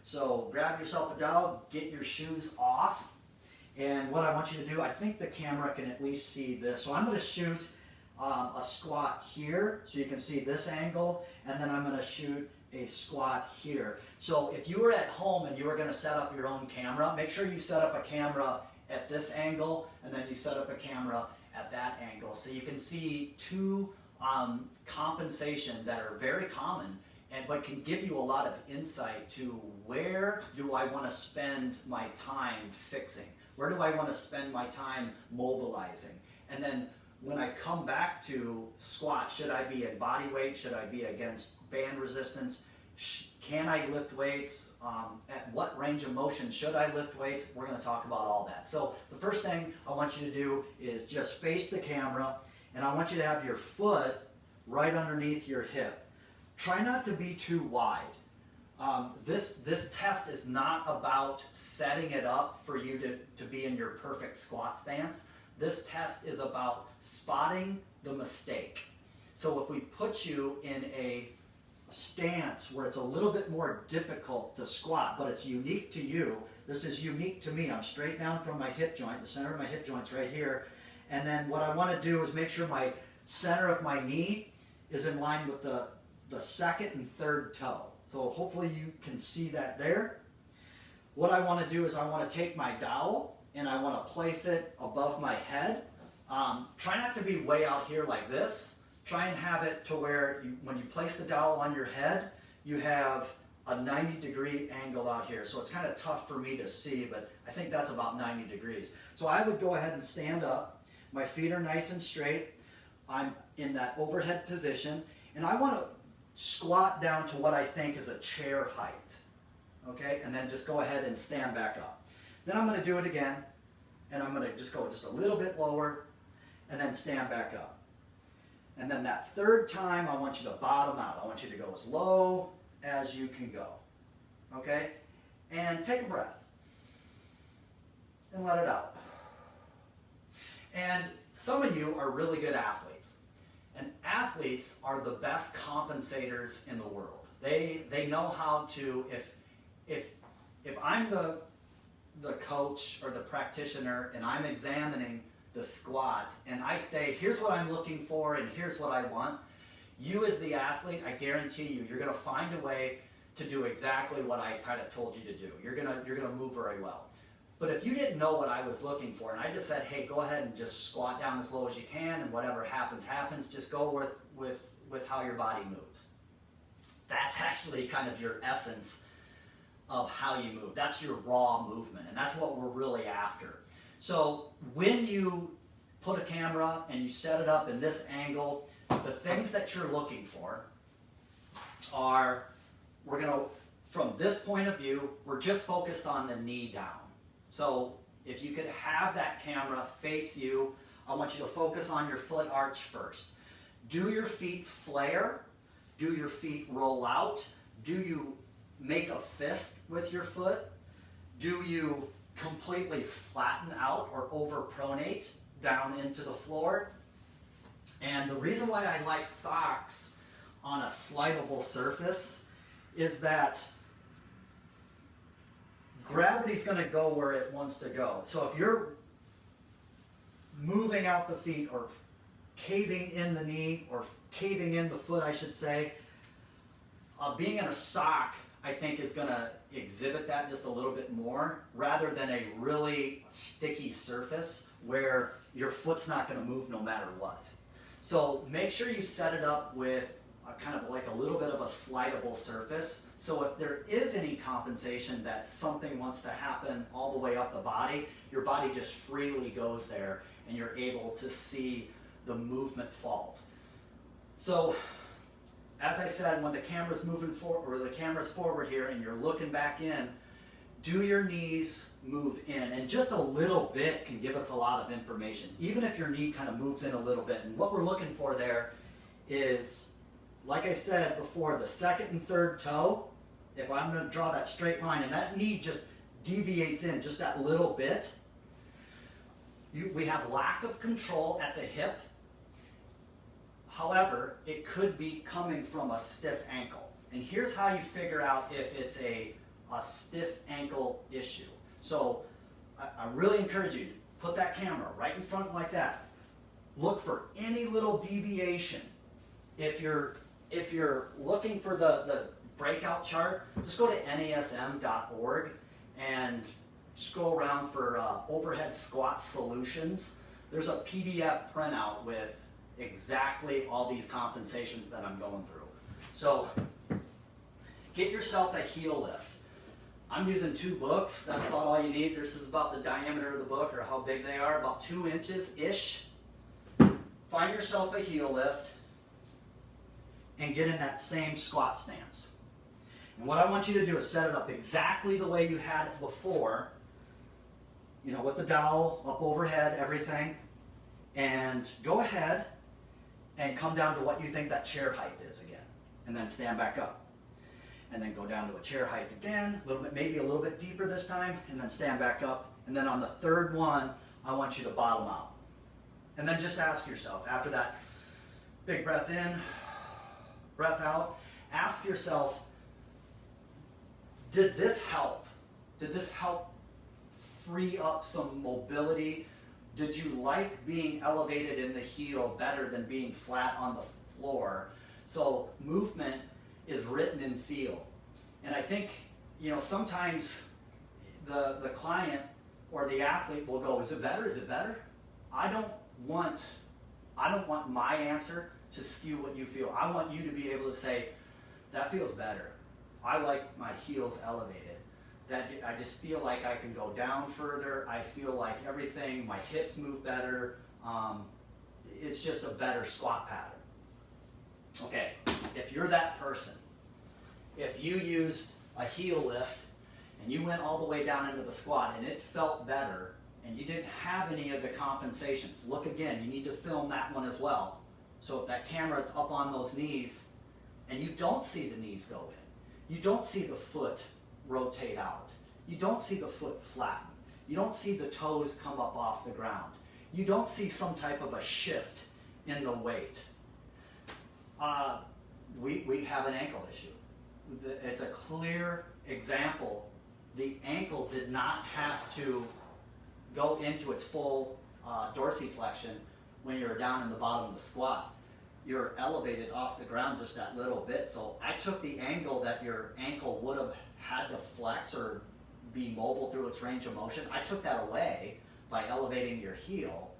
So grab yourself a dowel, get your shoes off, and what I want you to do, I think the camera can at least see this. So I'm going to shoot a squat here, so you can see this angle, and then I'm going to shoot a squat here. So if you were at home and you were going to set up your own camera, make sure you set up a camera at this angle, and then you set up a camera at that angle. So you can see two compensation that are very common, but can give you a lot of insight to where do I want to spend my time fixing? Where do I want to spend my time mobilizing? And then when I come back to squat, should I be at body weight? Should I be against band resistance? Can I lift weights? At what range of motion should I lift weights? We're going to talk about all that. So the first thing I want you to do is just face the camera, and I want you to have your foot right underneath your hip. Try not to be too wide. This test is not about setting it up for you to be in your perfect squat stance. This test is about spotting the mistake. So if we put you in a stance where it's a little bit more difficult to squat, but it's unique to you, this is unique to me. I'm straight down from my hip joint, the center of my hip joint's right here. And then what I want to do is make sure my center of my knee is in line with the second and third toe. So hopefully you can see that there. What I want to do is I want to take my dowel and I want to place it above my head. Try not to be way out here like this. Try and have it to where when you place the dowel on your head, you have a 90-degree angle out here. So it's kind of tough for me to see, but I think that's about 90 degrees. So I would go ahead and stand up. My feet are nice and straight. I'm in that overhead position, and I want to squat down to what I think is a chair height. Okay, and then just go ahead and stand back up. Then I'm going to do it again, and I'm going to just go just a little bit lower, and then stand back up. And then that third time, I want you to bottom out. I want you to go as low as you can go. Okay? And take a breath. And let it out. And some of you are really good athletes. And athletes are the best compensators in the world. They know how to, if I'm the coach or the practitioner and I'm examining the squat and I say, here's what I'm looking for and here's what I want, you as the athlete, I guarantee you, you're going to find a way to do exactly what I kind of told you to do. You're going to move very well. But if you didn't know what I was looking for and I just said, hey, go ahead and just squat down as low as you can and whatever happens, happens, just go with how your body moves. That's actually kind of your essence of how you move. That's your raw movement, and that's what we're really after. So when you put a camera and you set it up in this angle, the things that you're looking for are, from this point of view, we're just focused on the knee down. So if you could have that camera face you, I want you to focus on your foot arch first. Do your feet flare? Do your feet roll out? Do you make a fist with your foot? Do you completely flatten out or overpronate down into the floor? And the reason why I like socks on a slidable surface is that gravity's going to go where it wants to go. So if you're moving out the feet or caving in the knee or caving in the foot, I should say, being in a sock, I think, is going to exhibit that just a little bit more rather than a really sticky surface where your foot's not going to move no matter what. So make sure you set it up with kind of like a little bit of a slidable surface. So if there is any compensation that something wants to happen all the way up the body, your body just freely goes there and you're able to see the movement fault. So as I said, when the camera's moving forward, or the camera's forward here and you're looking back in, do your knees move in? And just a little bit can give us a lot of information, even if your knee kind of moves in a little bit. And what we're looking for there is, like I said before, the second and third toe. If I'm going to draw that straight line and that knee just deviates in just that little bit, we have lack of control at the hip. However, it could be coming from a stiff ankle. And here's how you figure out if it's a a stiff ankle issue. So I really encourage you to put that camera right in front like that. Look for any little deviation. If you're looking for the breakout chart, just go to nasm.org and scroll around for overhead squat solutions. There's a PDF printout with exactly all these compensations that I'm going through. So get yourself a heel lift. I'm using 2 books. That's about all you need. This is about the diameter of the book, or how big they are, about 2 inches-ish. Find yourself a heel lift and get in that same squat stance. And what I want you to do is set it up exactly the way you had it before, you know, with the dowel up overhead, everything, and go ahead and come down to what you think that chair height is again, and then stand back up. And then go down to a chair height again, a little bit, maybe a little bit deeper this time, and then stand back up. And then on the third one, I want you to bottom out. And then just ask yourself, after that big breath in, breath out, ask yourself, did this help? Did this help free up some mobility? Did you like being elevated in the heel better than being flat on the floor? So movement is written in feel. And I think, you know, sometimes the client or the athlete will go, is it better? Is it better? I don't want my answer to skew what you feel. I want you to be able to say, that feels better. I like my heels elevated. That I just feel like I can go down further. I feel like everything, my hips move better. It's just a better squat pattern. Okay, if you're that person, if you used a heel lift and you went all the way down into the squat and it felt better and you didn't have any of the compensations, look again, you need to film that one as well. So if that camera's up on those knees and you don't see the knees go in, you don't see the foot rotate out, you don't see the foot flatten, you don't see the toes come up off the ground, you don't see some type of a shift in the weight, we have an ankle issue. It's a clear example. The ankle did not have to go into its full dorsiflexion when you're down in the bottom of the squat. You're elevated off the ground just that little bit. So I took the angle that your ankle would have had to flex or be mobile through its range of motion. I took that away by elevating your heel.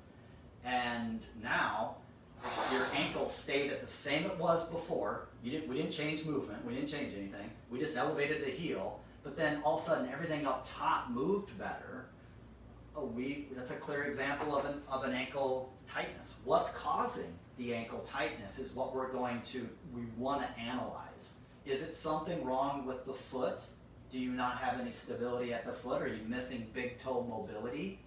And now your ankle stayed at the same it was before. We didn't change movement. We didn't change anything. We just elevated the heel. But then all of a sudden everything up top moved better. That's a clear example of an ankle tightness. What's causing the ankle tightness is what we want to analyze. Is it something wrong with the foot? Do you not have any stability at the foot? Are you missing big toe mobility?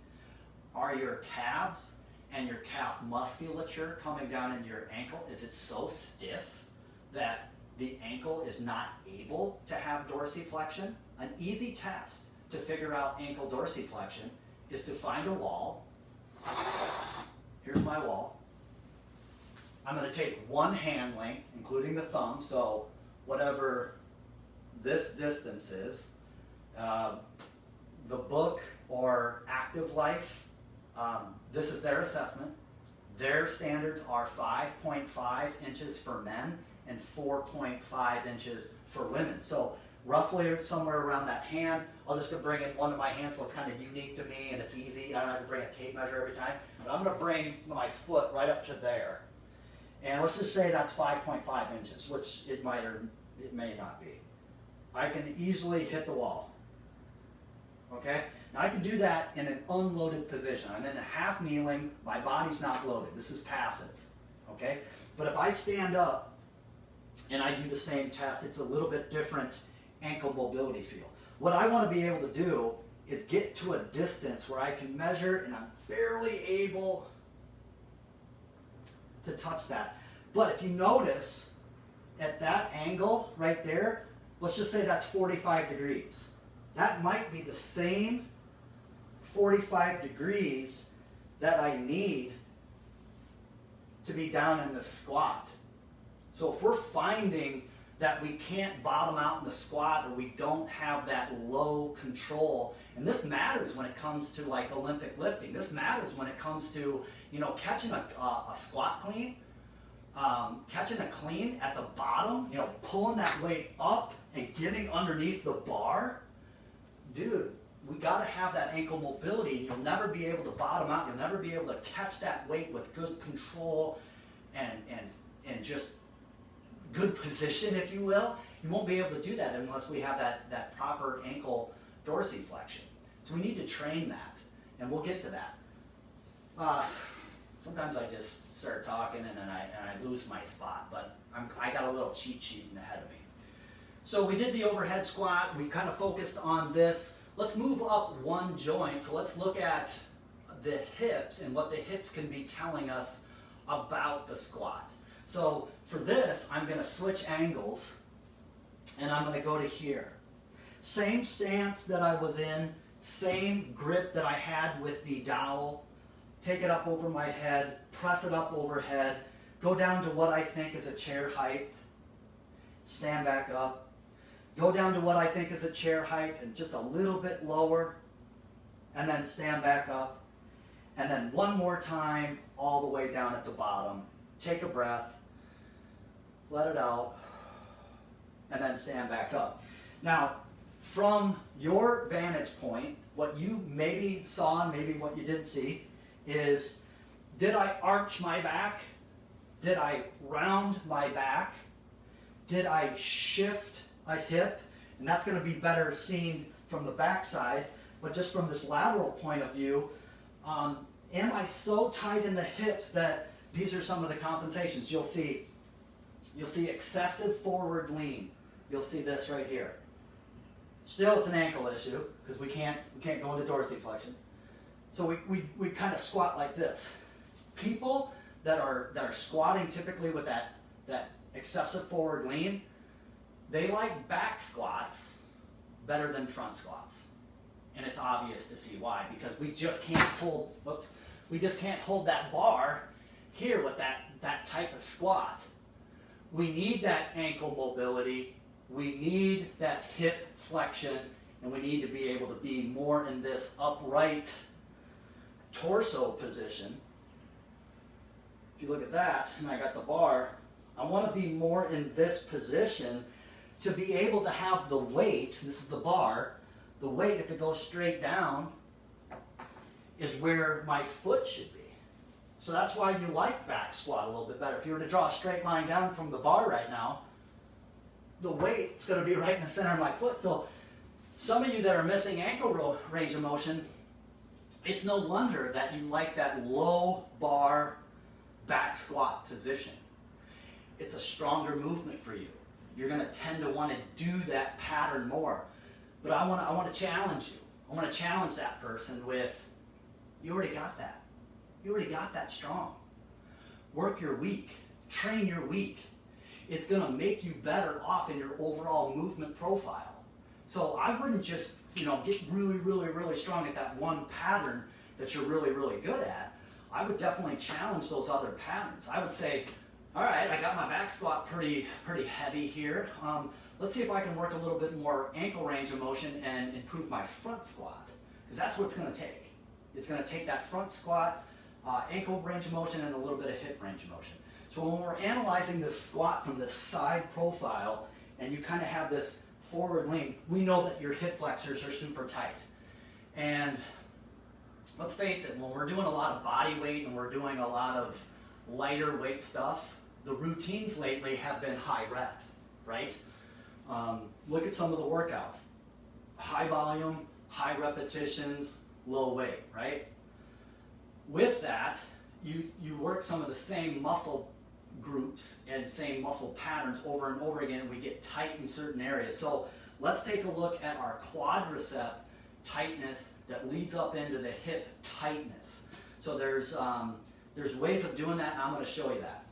Are your calves and your calf musculature coming down into your ankle, is it so stiff that the ankle is not able to have dorsiflexion? An easy test to figure out ankle dorsiflexion is to find a wall. Here's my wall. I'm going to take one hand length, including the thumb, so whatever this distance is. The book or Active Life, this is their assessment. Their standards are 5.5 inches for men and 4.5 inches for women. So roughly somewhere around that hand. I'll just bring in one of my hands so it's kind of unique to me and it's easy. I don't have to bring a tape measure every time. But I'm going to bring my foot right up to there. And let's just say that's 5.5 inches, which it might or it may not be. I can easily hit the wall. Okay? Now I can do that in an unloaded position. I'm in a half kneeling, my body's not loaded. This is passive. Okay? But if I stand up and I do the same test, it's a little bit different ankle mobility feel. What I want to be able to do is get to a distance where I can measure and I'm barely able to touch that. But if you notice at that angle right there, let's just say that's 45 degrees. That might be the same 45 degrees that I need to be down in the squat. So if we're finding that we can't bottom out in the squat, or we don't have that low control. And this matters when it comes to like Olympic lifting. This matters when it comes to, you know, catching a squat clean, catching a clean at the bottom, you know, pulling that weight up and getting underneath the bar. Dude, we got to have that ankle mobility, and you'll never be able to bottom out. You'll never be able to catch that weight with good control and just good position, if you will. You won't be able to do that unless we have that proper ankle dorsiflexion. So we need to train that, and we'll get to that. Sometimes I just start talking and then I lose my spot, but I got a little cheat sheet ahead of me. So we did the overhead squat. We kind of focused on this. Let's move up one joint. So let's look at the hips and what the hips can be telling us about the squat. So for this, I'm going to switch angles, and I'm going to go to here. Same stance that I was in, same grip that I had with the dowel. Take it up over my head, press it up overhead, go down to what I think is a chair height, stand back up, go down to what I think is a chair height and just a little bit lower, and then stand back up, and then one more time all the way down at the bottom. Take a breath, let it out, and then stand back up. Now, from your vantage point, what you maybe saw and maybe what you didn't see is, did I arch my back? Did I round my back? Did I shift a hip? And that's going to be better seen from the back side, but just from this lateral point of view, am I so tight in the hips that these are some of the compensations? You'll see excessive forward lean. You'll see this right here. Still, it's an ankle issue because we can't go into dorsiflexion. So we kind of squat like this. People that are squatting typically with that excessive forward lean, they like back squats better than front squats. And it's obvious to see why, because we just can't hold that bar here with that type of squat. We need that ankle mobility, we need that hip flexion, and we need to be able to be more in this upright torso position. If you look at that, and I got the bar, I want to be more in this position to be able to have the weight, this is the bar, the weight, if it goes straight down, is where my foot should be. So that's why you like back squat a little bit better. If you were to draw a straight line down from the bar right now, the weight is going to be right in the center of my foot. So some of you that are missing ankle range of motion, it's no wonder that you like that low bar back squat position. It's a stronger movement for you. You're going to tend to want to do that pattern more. But I want to challenge you. I want to challenge that person with, you already got that. You already got that strong. Work your weak. Train your weak. It's going to make you better off in your overall movement profile. So I wouldn't just, get really, really, really strong at that one pattern that you're really, really good at. I would definitely challenge those other patterns. I would say, all right, I got my back squat pretty heavy here. Let's see if I can work a little bit more ankle range of motion and improve my front squat, because that's what it's going to take. It's going to take that front squat, ankle range of motion, and a little bit of hip range of motion. So when we're analyzing this squat from this side profile, and you kind of have this forward lean, we know that your hip flexors are super tight. And let's face it, when we're doing a lot of body weight and we're doing a lot of lighter weight stuff, the routines lately have been high rep, right? Look at some of the workouts. High volume, high repetitions, low weight, right? With that, you work some of the same muscle groups and same muscle patterns over and over again, and we get tight in certain areas. So let's take a look at our quadricep tightness that leads up into the hip tightness. So there's ways of doing that, and I'm going to show you that.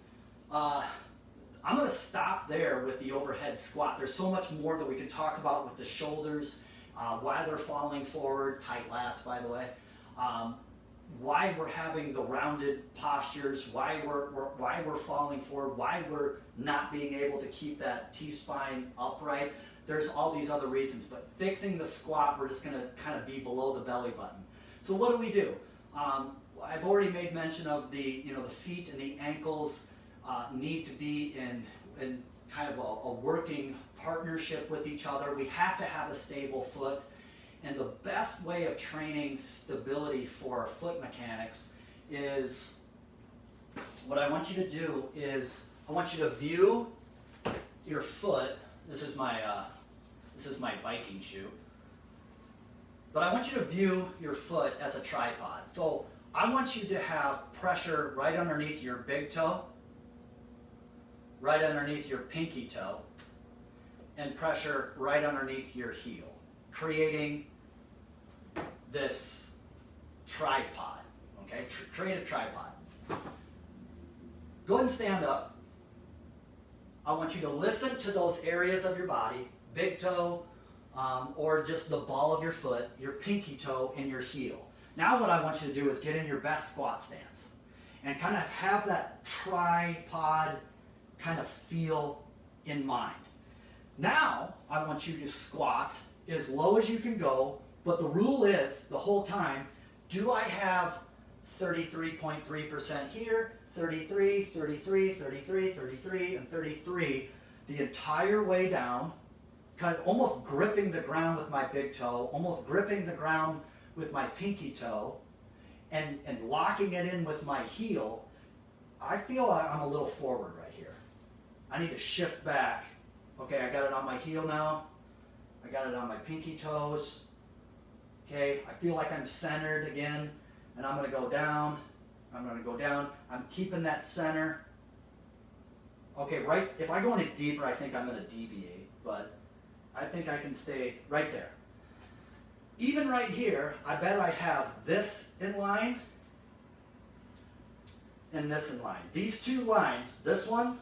I'm going to stop there with the overhead squat. There's so much more that we can talk about with the shoulders, why they're falling forward, tight lats, by the way. why we're having the rounded postures, why we're falling forward, why we're not being able to keep that T-spine upright. There's all these other reasons, but fixing the squat, we're just going to kind of be below the belly button. So what do? I've already made mention of the feet and the ankles need to be in kind of a working partnership with each other. We have to have a stable foot. And the best way of training stability for foot mechanics is, what I want you to do is, I want you to view your foot. This is my biking shoe. But I want you to view your foot as a tripod. So I want you to have pressure right underneath your big toe, right underneath your pinky toe, and pressure right underneath your heel, creating this tripod. Okay, create a tripod. Go ahead and stand up. I want you to listen to those areas of your body, big toe, or just the ball of your foot, your pinky toe, and your heel. Now what I want you to do is get in your best squat stance and kind of have that tripod kind of feel in mind. Now I want you to squat as low as you can go, but the rule is, the whole time, do I have 33.3% here, 33, 33, 33, 33, and 33 the entire way down, kind of almost gripping the ground with my big toe, almost gripping the ground with my pinky toe, and locking it in with my heel. I feel I'm a little forward right here. I need to shift back. Okay, I got it on my heel now. I got it on my pinky toes. Okay, I feel like I'm centered again, and I'm going to go down. I'm going to go down. I'm keeping that center. Okay, right, if I go any deeper, I think I'm going to deviate, but I think I can stay right there. Even right here, I bet I have this in line and this in line. These two lines, this one,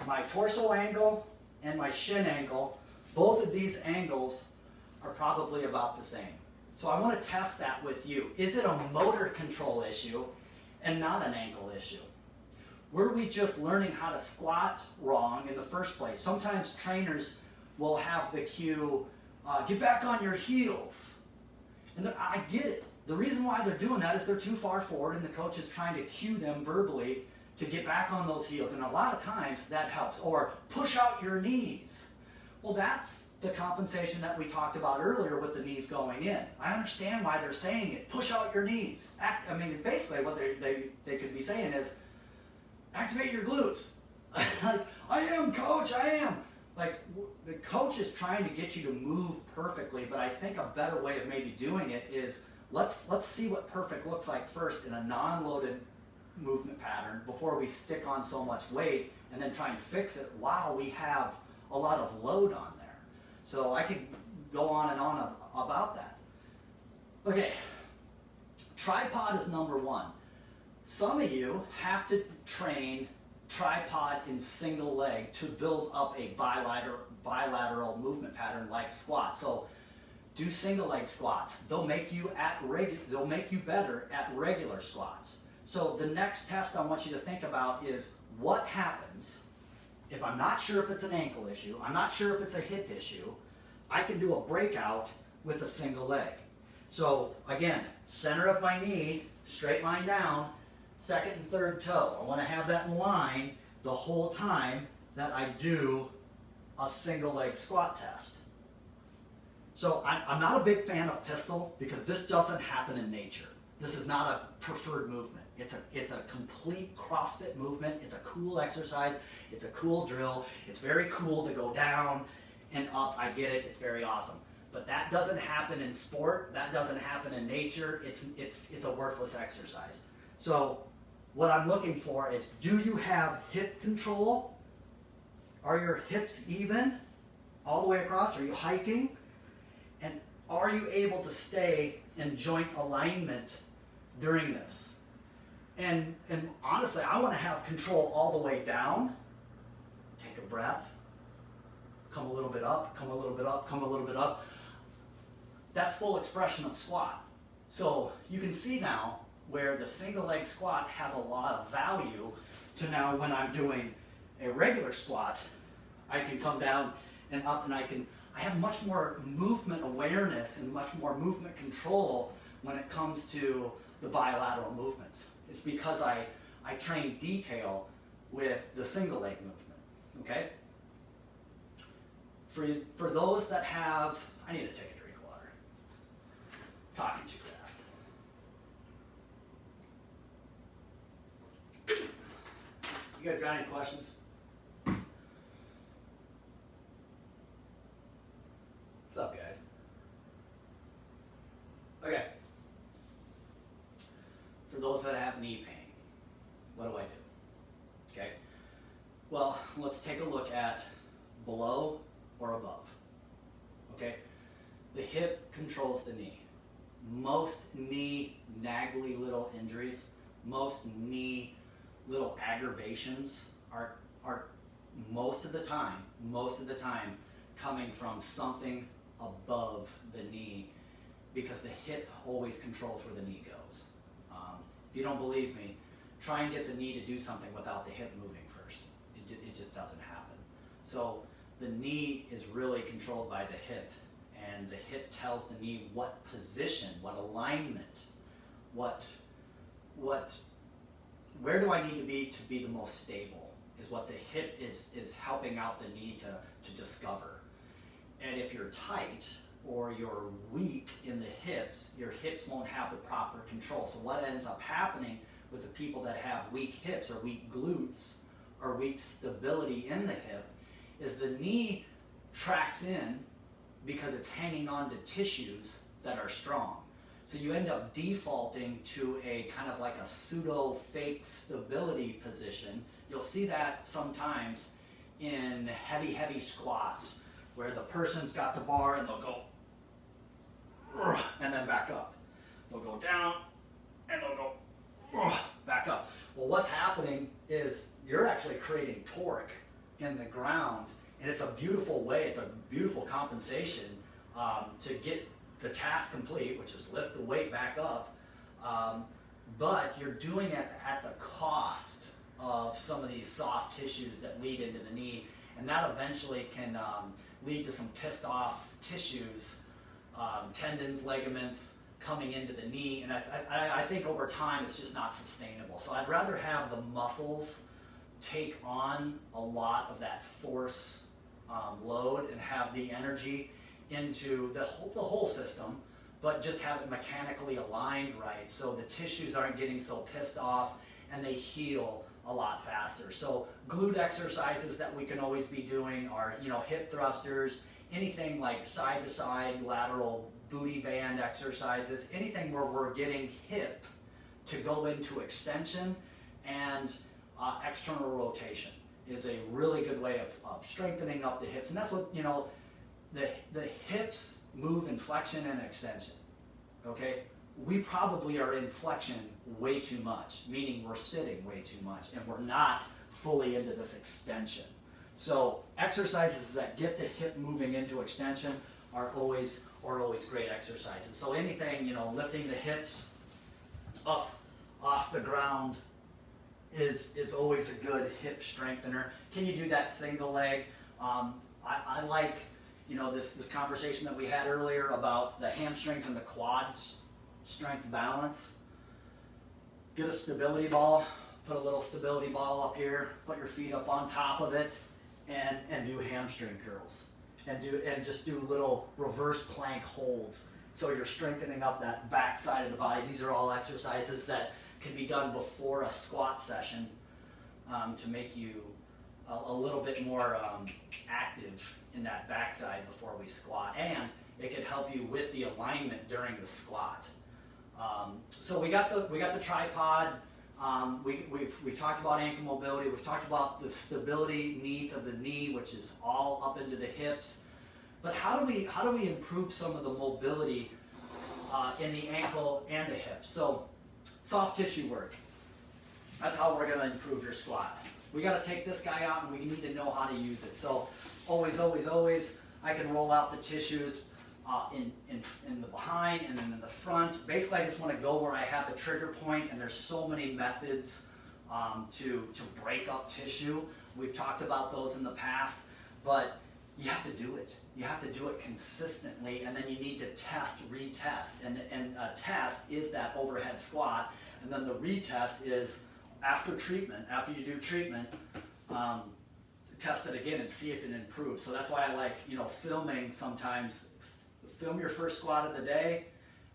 my torso angle and my shin angle, both of these angles are probably about the same. So I want to test that with you. Is it a motor control issue and not an ankle issue? Were we just learning how to squat wrong in the first place? Sometimes trainers will have the cue, get back on your heels. And I get it. The reason why they're doing that is they're too far forward and the coach is trying to cue them verbally to get back on those heels. And a lot of times that helps. Or push out your knees. Well, that's the compensation that we talked about earlier with the knees going in. I understand why they're saying it. Push out your knees. Basically what they could be saying is, activate your glutes. Like, I am, coach, I am. Like, the coach is trying to get you to move perfectly, but I think a better way of maybe doing it is, let's see what perfect looks like first in a non-loaded movement pattern before we stick on so much weight and then try and fix it while we have a lot of load on there. So I could go on and on about that. Okay, tripod is number one. Some of you have to train tripod in single leg to build up a bilateral movement pattern like squat. So do single leg squats. They'll make you better at regular squats. So the next test I want you to think about is, what happens if I'm not sure if it's an ankle issue, I'm not sure if it's a hip issue, I can do a breakout with a single leg. So again, center of my knee, straight line down, second and third toe. I want to have that in line the whole time that I do a single leg squat test. So I'm not a big fan of pistol because this doesn't happen in nature. This is not a preferred movement. It's a complete CrossFit movement. It's a cool exercise. It's a cool drill. It's very cool to go down and up. I get it. It's very awesome. But that doesn't happen in sport. That doesn't happen in nature. It's a worthless exercise. So what I'm looking for is, do you have hip control? Are your hips even all the way across? Are you hiking? And are you able to stay in joint alignment during this? And honestly, I want to have control all the way down. Take a breath. Come a little bit up, come a little bit up, come a little bit up. That's full expression of squat. So you can see now where the single leg squat has a lot of value to now when I'm doing a regular squat, I can come down and up and I have much more movement awareness and much more movement control when it comes to the bilateral movements. It's because I train detail with the single leg movement, okay? For those that have, I need to take a drink of water. Talking too fast. You guys got any questions? What's up, guys? Okay. For those that have knee pain, what do I do? Okay. Well, let's take a look at below or above. Okay. The hip controls the knee. Most knee naggly little injuries, most knee little aggravations are most of the time coming from something above the knee, because the hip always controls where the knee goes. If you don't believe me, try and get the knee to do something without the hip moving first. It just doesn't happen. So the knee is really controlled by the hip, and the hip tells the knee what position, what alignment, where do I need to be the most stable, is what the hip is helping out the knee to discover. And if you're tight or you're weak in the hips, your hips won't have the proper control. So what ends up happening with the people that have weak hips or weak glutes or weak stability in the hip is the knee tracks in because it's hanging on to tissues that are strong. So you end up defaulting to a kind of like a pseudo fake stability position. You'll see that sometimes in heavy squats where the person's got the bar and they'll go and then back up. They'll go down and they'll go back up. Well, what's happening is you're actually creating torque in the ground, and it's a beautiful way, it's a beautiful compensation to get the task complete, which is lift the weight back up, but you're doing it at the cost of some of these soft tissues that lead into the knee, and that eventually can lead to some pissed off tissues, tendons, ligaments coming into the knee, and I think over time it's just not sustainable. So I'd rather have the muscles take on a lot of that force load and have the energy into the whole system, but just have it mechanically aligned right so the tissues aren't getting so pissed off and they heal a lot faster. So glute exercises that we can always be doing are, hip thrusters, anything like side to side, lateral booty band exercises, anything where we're getting hip to go into extension and external rotation is a really good way of strengthening up the hips. And that's what, the hips move in flexion and extension, okay? We probably are in flexion way too much, meaning we're sitting way too much, and we're not fully into this extension. So exercises that get the hip moving into extension are always great exercises. So anything, lifting the hips up off the ground is always a good hip strengthener. Can you do that single leg? I like, this conversation that we had earlier about the hamstrings and the quads, strength balance. Get a stability ball, put a little stability ball up here, put your feet up on top of it, and do hamstring curls. And just do little reverse plank holds. So you're strengthening up that back side of the body. These are all exercises that can be done before a squat session to make you a little bit more active in that backside before we squat, and it can help you with the alignment during the squat. So we got the tripod. We talked about ankle mobility. We've talked about the stability needs of the knee, which is all up into the hips. But how do we improve some of the mobility in the ankle and the hips? So soft tissue work. That's how we're going to improve your squat. We got to take this guy out, and we need to know how to use it. So always, I can roll out the tissues. in the behind and then in the front. Basically, I just want to go where I have a trigger point, and there's so many methods to break up tissue. We've talked about those in the past, but you have to do it. You have to do it consistently, and then you need to test, retest. And a test is that overhead squat, and then the retest is after treatment, after you do treatment, test it again and see if it improves. So that's why I like, filming sometimes. Film your first squat of the day,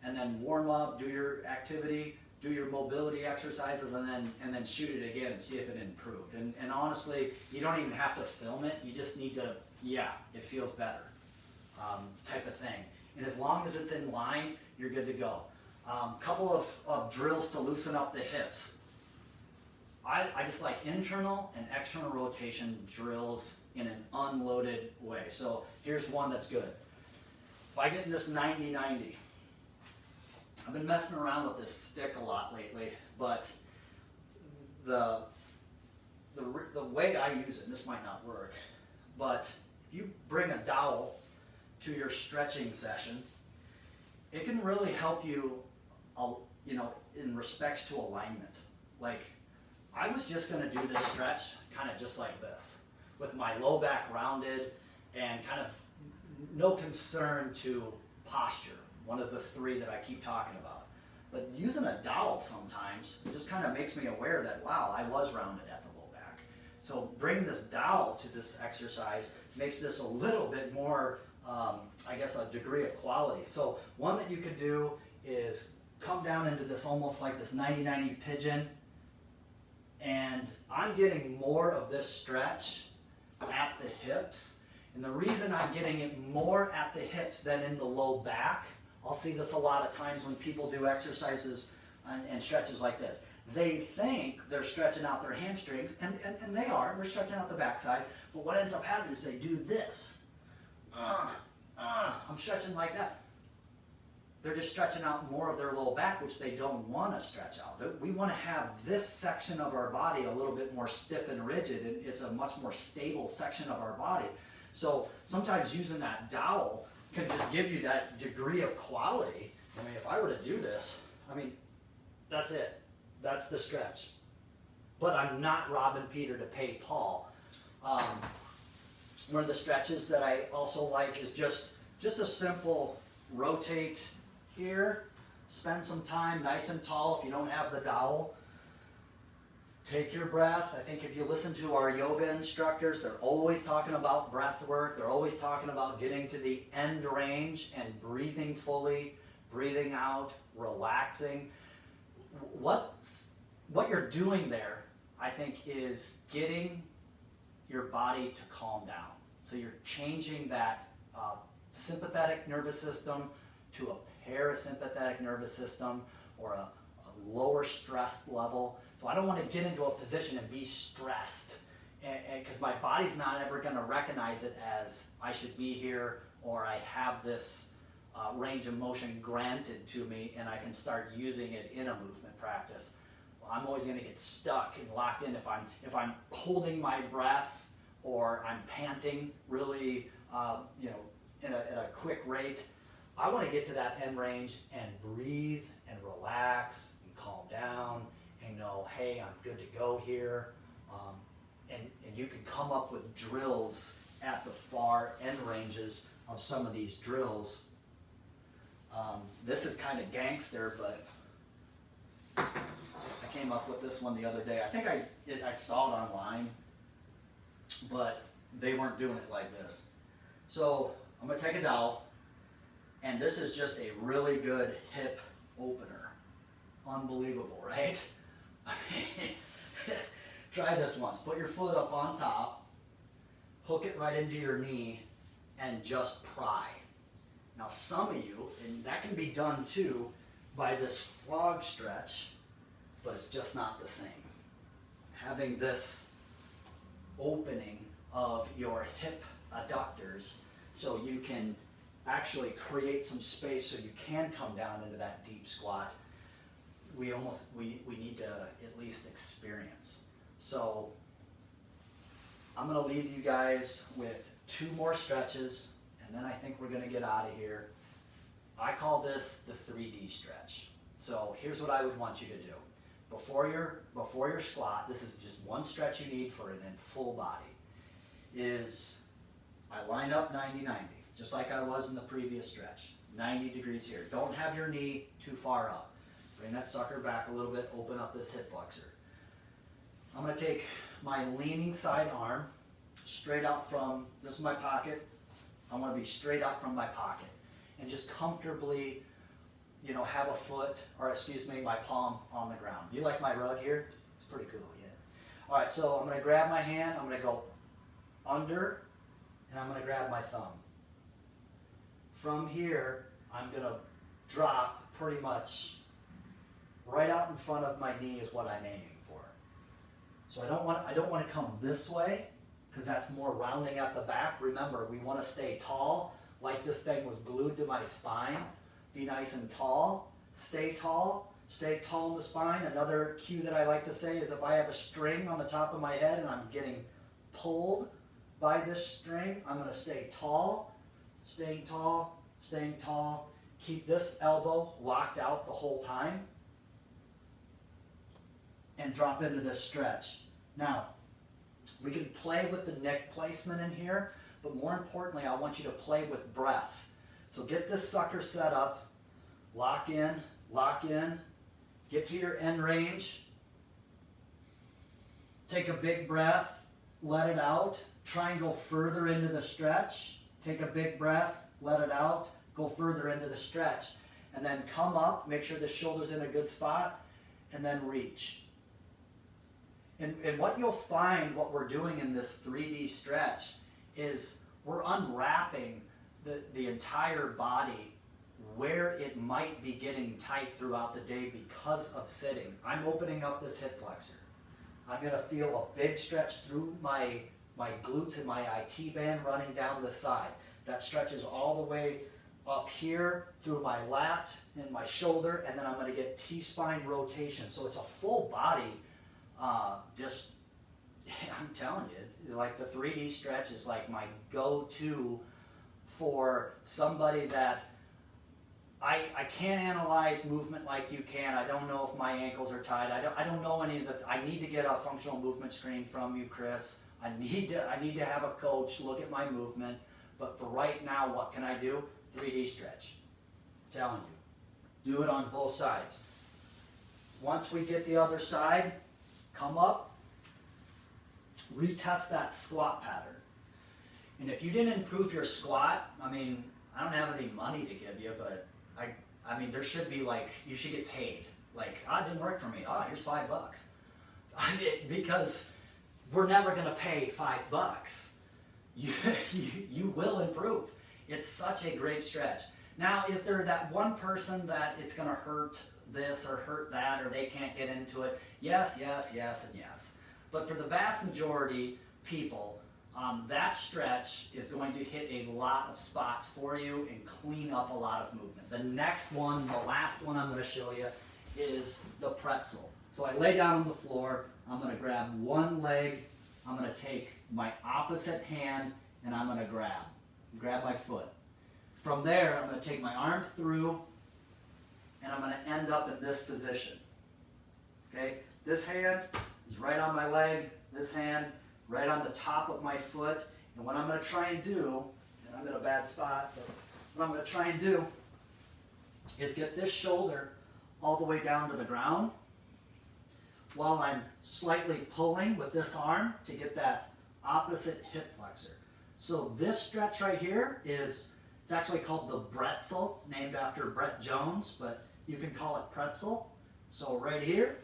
and then warm up, do your activity, do your mobility exercises, and then shoot it again and see if it improved. And honestly, you don't even have to film it. You just need to, it feels better, type of thing. And as long as it's in line, you're good to go. Couple of drills to loosen up the hips. I just like internal and external rotation drills in an unloaded way. So here's one that's good. If I get in this 90-90, I've been messing around with this stick a lot lately, but the way I use it, and this might not work, but if you bring a dowel to your stretching session, it can really help you, in respects to alignment. Like, I was just going to do this stretch kind of just like this, with my low back rounded and kind of no concern to posture, one of the three that I keep talking about. But using a dowel sometimes just kind of makes me aware that, wow, I was rounded at the low back. So bringing this dowel to this exercise makes this a little bit more, a degree of quality. So one that you could do is come down into this almost like this 90-90 pigeon, and I'm getting more of this stretch at the hips. And the reason I'm getting it more at the hips than in the low back, I'll see this a lot of times when people do exercises and stretches like this. They think they're stretching out their hamstrings, and they are. We're stretching out the backside. But what ends up happening is they do this. I'm stretching like that. They're just stretching out more of their low back, which they don't want to stretch out. We want to have this section of our body a little bit more stiff and rigid, and it's a much more stable section of our body. So sometimes using that dowel can just give you that degree of quality. I mean, if I were to do this, that's it. That's the stretch. But I'm not robbing Peter to pay Paul. One of the stretches that I also like is just a simple rotate here. Spend some time nice and tall if you don't have the dowel. Take your breath. I think if you listen to our yoga instructors, they're always talking about breath work. They're always talking about getting to the end range and breathing fully, breathing out, relaxing. What you're doing there, I think, is getting your body to calm down. So you're changing that sympathetic nervous system to a parasympathetic nervous system, or a lower stress level. So I don't want to get into a position and be stressed, because my body's not ever going to recognize it as I should be here, or I have this range of motion granted to me and I can start using it in a movement practice. I'm always going to get stuck and locked in if I'm holding my breath, or I'm panting really at a quick rate. I want to get to that end range and breathe and relax and calm down and know, hey, I'm good to go here. And you can come up with drills at the far end ranges of some of these drills. This is kind of gangster, but I came up with this one the other day. I think I saw it online, but they weren't doing it like this. So I'm going to take a dowel, and this is just a really good hip opener. Unbelievable, right? Try this once. Put your foot up on top, hook it right into your knee, and just pry. Now some of you, and that can be done too by this frog stretch, but it's just not the same. Having this opening of your hip adductors so you can actually create some space so you can come down into that deep squat, we need to at least experience. So I'm going to leave you guys with 2 more stretches, and then I think we're going to get out of here. I call this the 3D stretch. So here's what I would want you to do. Before your squat, this is just one stretch you need for an in full body, is I line up 90-90, just like I was in the previous stretch. 90 degrees here. Don't have your knee too far up. Bring that sucker back a little bit, open up this hip flexor. I'm going to take my leaning side arm straight out from, this is my pocket, I want to be straight out from my pocket and just comfortably, you know, have a foot, or excuse me, my palm on the ground. You like my rug here? It's pretty cool, yeah. All right, so I'm going to grab my hand, I'm going to go under, and I'm going to grab my thumb. From here, I'm going to drop pretty much right out in front of my knee is what I'm aiming for. So I don't want to come this way, because that's more rounding at the back. Remember, we want to stay tall, like this thing was glued to my spine. Be nice and tall. Stay tall. Stay tall in the spine. Another cue that I like to say is if I have a string on the top of my head and I'm getting pulled by this string, I'm going to stay tall, staying tall, staying tall. Keep this elbow locked out the whole time and drop into this stretch. Now, we can play with the neck placement in here, but more importantly, I want you to play with breath. So get this sucker set up, lock in, get to your end range, take a big breath, let it out, try and go further into the stretch, take a big breath, let it out, go further into the stretch, and then come up, make sure the shoulder's in a good spot, and then reach. And what you'll find, what we're doing in this 3D stretch, is we're unwrapping the entire body where it might be getting tight throughout the day because of sitting. I'm opening up this hip flexor. I'm going to feel a big stretch through my glutes and my IT band running down the side. That stretches all the way up here through my lat and my shoulder, and then I'm going to get T-spine rotation. So it's a full body. I'm telling you, like the 3D stretch is like my go-to for somebody that I can't analyze movement like you can. I don't know if my ankles are tight. I don't know any of the. I need to get a functional movement screen from you, Chris. I need to have a coach look at my movement. But for right now, what can I do? 3D stretch. I'm telling you, do it on both sides. Once we get the other side, come up, retest that squat pattern. And if you didn't improve your squat, I mean, I don't have any money to give you, but I mean, there should be like, you should get paid. Like, it didn't work for me. Here's $5. Because we're never going to pay $5. You will improve. It's such a great stretch. Now, is there that one person that it's going to hurt this or hurt that, or they can't get into it? Yes, yes, yes, and yes. But for the vast majority people, that stretch is going to hit a lot of spots for you and clean up a lot of movement. The next one, the last one I'm going to show you, is the pretzel. So I lay down on the floor, I'm going to grab one leg, I'm going to take my opposite hand, and I'm going to grab my foot. From there, I'm going to take my arm through, and I'm going to end up in this position. Okay? This hand is right on my leg, this hand right on the top of my foot, and what I'm going to try and do, and I'm in a bad spot, but what I'm going to try and do is get this shoulder all the way down to the ground while I'm slightly pulling with this arm to get that opposite hip flexor. So this stretch right here it's actually called the Pretzel, named after Brett Jones, but you can call it Pretzel. So right here,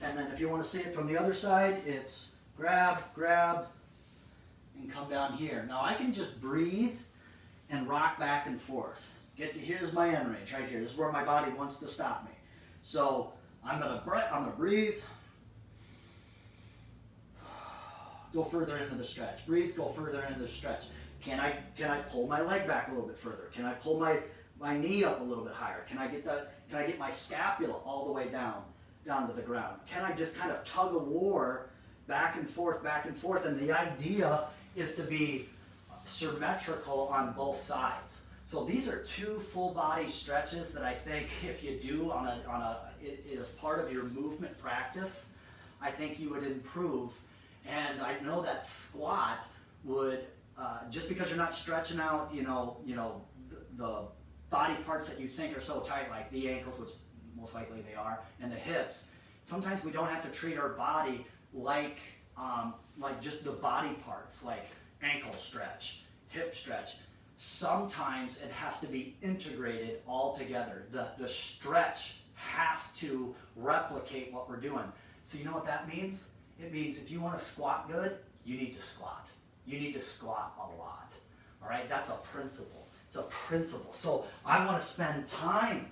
and then if you want to see it from the other side, it's grab, and come down here. Now I can just breathe and rock back and forth. Here's my end range right here. This is where my body wants to stop me. So I'm gonna breathe, go further into the stretch. Breathe, go further into the stretch. Can I pull my leg back a little bit further? Can I pull my knee up a little bit higher? Can I get my scapula all the way down to the ground? Can I just kind of tug of war back and forth, and the idea is to be symmetrical on both sides. So these are 2 full body stretches that I think if you do as part of your movement practice, I think you would improve. And I know that squat would, just because you're not stretching out, the body parts that you think are so tight, like the ankles, which most likely they are, and the hips. Sometimes we don't have to treat our body like just the body parts, like ankle stretch, hip stretch. Sometimes it has to be integrated all together. The stretch has to replicate what we're doing. So you know what that means? It means if you want to squat good, you need to squat. You need to squat a lot. All right, that's a principle. It's a principle. So I want to spend time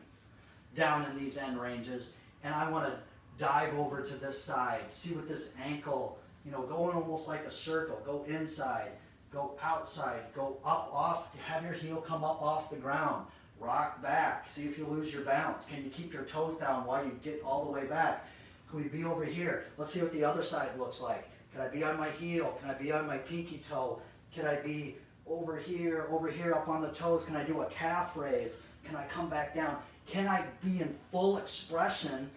down in these end ranges, and I want to dive over to this side, see what this ankle, going almost like a circle, go inside, go outside, go up off, have your heel come up off the ground, rock back, see if you lose your balance. Can you keep your toes down while you get all the way back? Can we be over here? Let's see what the other side looks like. Can I be on my heel? Can I be on my pinky toe? Can I be over here up on the toes? Can I do a calf raise? Can I come back down? Can I be in full expression?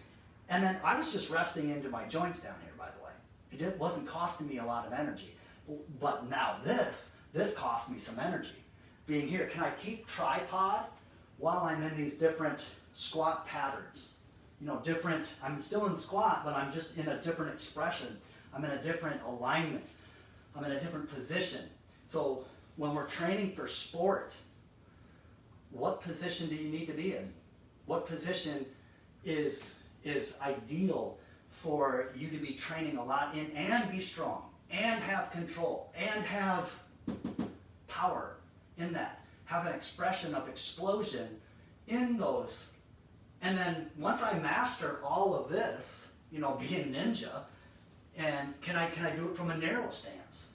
And then I was just resting into my joints down here, by the way. It wasn't costing me a lot of energy. But now this cost me some energy. Being here, can I keep tripod while I'm in these different squat patterns? I'm still in squat, but I'm just in a different expression. I'm in a different alignment. I'm in a different position. So when we're training for sport, what position do you need to be in? What position is ideal for you to be training a lot in and be strong and have control and have power in that? Have an expression of explosion in those. And then once I master all of this, being ninja, and can I do it from a narrow stance?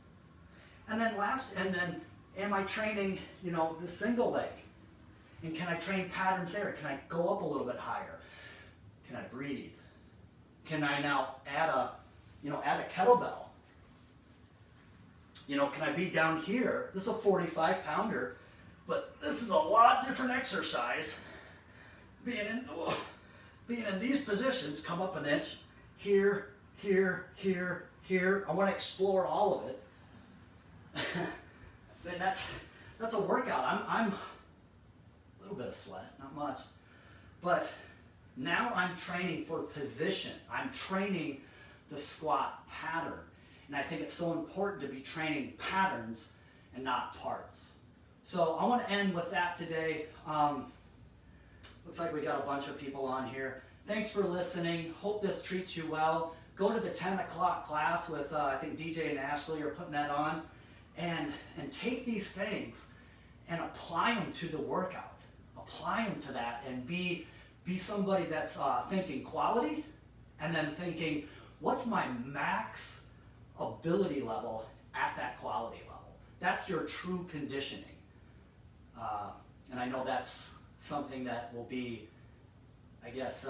And then am I training, the single leg? And can I train patterns there? Can I go up a little bit higher? Can I breathe? Can I now add a kettlebell? Can I be down here? This is a 45-pounder, but this is a lot different exercise. Being in these positions, come up an inch, here, here, here, here. I want to explore all of it. Then that's a workout. I'm a little bit of sweat, not much. But now I'm training for position. I'm training the squat pattern. And I think it's so important to be training patterns and not parts. So I want to end with that today. Looks like we got a bunch of people on here. Thanks for listening. Hope this treats you well. Go to the 10 o'clock class with, I think DJ and Ashley are putting that on. And take these things and apply them to the workout. Apply them to that and be somebody that's thinking quality and then thinking, what's my max ability level at that quality level? That's your true conditioning. And I know that's something that will be, I guess,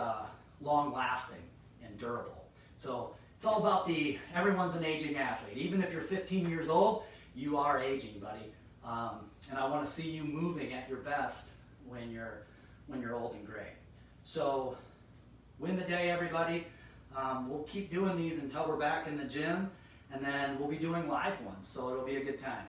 long-lasting and durable. So it's all about everyone's an aging athlete. Even if you're 15 years old, you are aging, buddy. And I want to see you moving at your best when you're old and gray. So win the day, everybody. We'll keep doing these until we're back in the gym, and then we'll be doing live ones, so it'll be a good time.